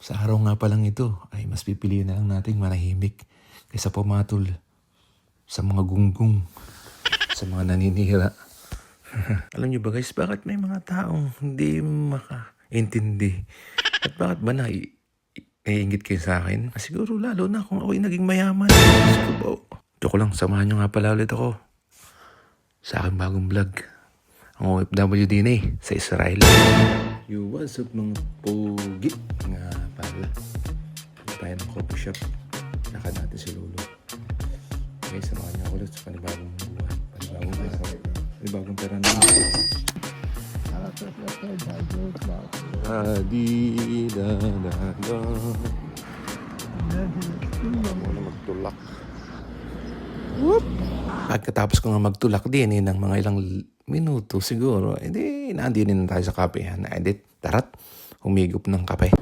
Sa araw nga pa lang ito ay mas pipiliin na lang nating manahimik kaysa pumatol sa mga gunggong, sa mga naninira. Alam niyo ba guys, bakit may mga taong hindi makaintindi? At bakit ba naiingit kayo sa akin? Siguro lalo na kung ako'y naging mayaman. Joke lang, samahan niyo nga pala ulit ako sa aking bagong vlog. Ang OFW din sa Israel. Yo, what's up mga pogi? Nga pala. Hindi tayo ng coffee shop. Lakad natin si Lolo. Okay, samahan niyo ako ulit sa panibagong buwan. Panibagong araw. Panibagong pera naman. Adi-da-da-da. Muna magtulak. Whoop! Pagkatapos ko nga magtulak din ng mga ilang minuto siguro, edi naandinin na tayo sa kape. Na-edit, tarat, humigop ng kape.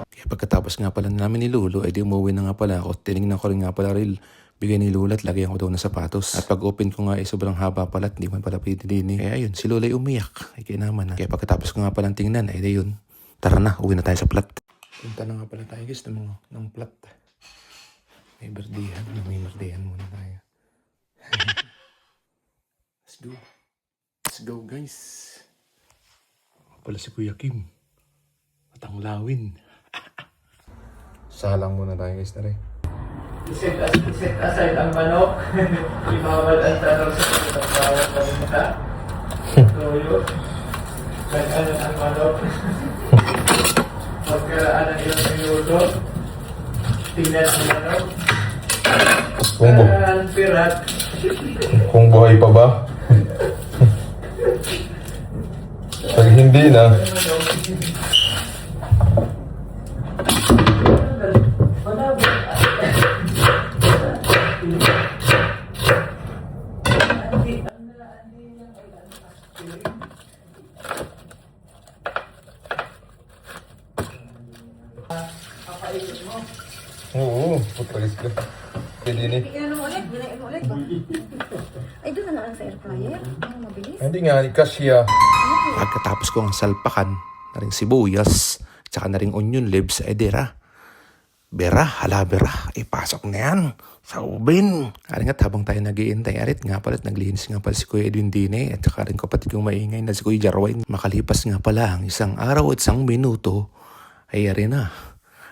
Kaya pagkatapos nga pala namin ni Lolo, edi umuwi na nga pala ako. Tinignan ko rin nga pala rin bigay ni Lola at lagyan ko daw ng sapatos. At pag open ko nga sobrang haba pala at hindi man pala pwede din. Kaya ayun, si Lola ay umiyak. Ay kinaman na. Kaya pagkatapos ko nga palang tingnan, ay yun. Tara na, uwi na tayo sa plat. Punta na nga pala tayo guys ng plat. May birthdayan muna tayo. Let's go guys. Pala si Kuya Kim. At ang lawin. Salang muna tayo guys, tara. Iset aside ang manok. Imawal ang tanong sa pagkakawat ng mata. Tuyo. Nag-anan ang manok. Pagkaraan ng ilang minuto. Tingnan ang manok. Pagkaraan pirat. Kung buhay pa ba? Pag hindi na, oo, putagis ka. Pwede ni. Ano mo ulit? Binayin mo ulit ba? Ay, doon na lang sa air fryer. Ang mabilis. Hindi nga, kasya. Pagkatapos ko ang salpakan na rin sibuyas, tsaka na rin onion leaves, dera. Bera, ipasok na yan sa oven. Aring nga habang tayo nag-iintay, arit nga pala at naglinis nga pala si Kuya Edwin Dine at saka rin kapatid kong maingay na si Kuya Jarwin. Makalipas nga pala ang isang araw at isang minuto, ay arin na.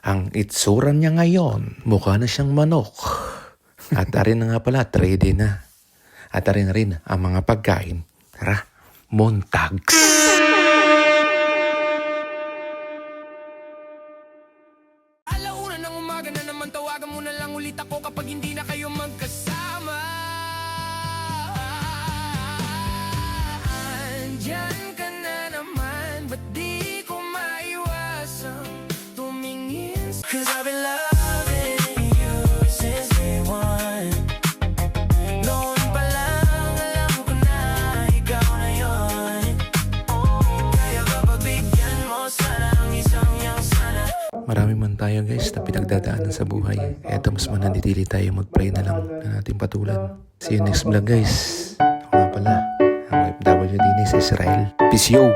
Ang itsuran niya ngayon, mukha na siyang manok. At arin na nga pala, 3D na. At arin na rin ang mga pagkain. Tara, montags. Alauna ng umaga na naman, tawagan mo na lang ulit ako kapag hindi na kayo magkasama. Andyan ka na naman, ba't di ko maiwasang tumingin? 'Cause I've been loving you since day one. Noon pa lang alam ko na ikaw na yun. Kaya kapag bigyan mo sana ang isang yang sana. Marami man tayo guys na pinagdadaanan sa buhay. Eto mas mananitili tayo, mag-pray na lang na natin patulan. See you next vlog guys. Ako nga pala, ang OFW din sa Israel. Peace yo!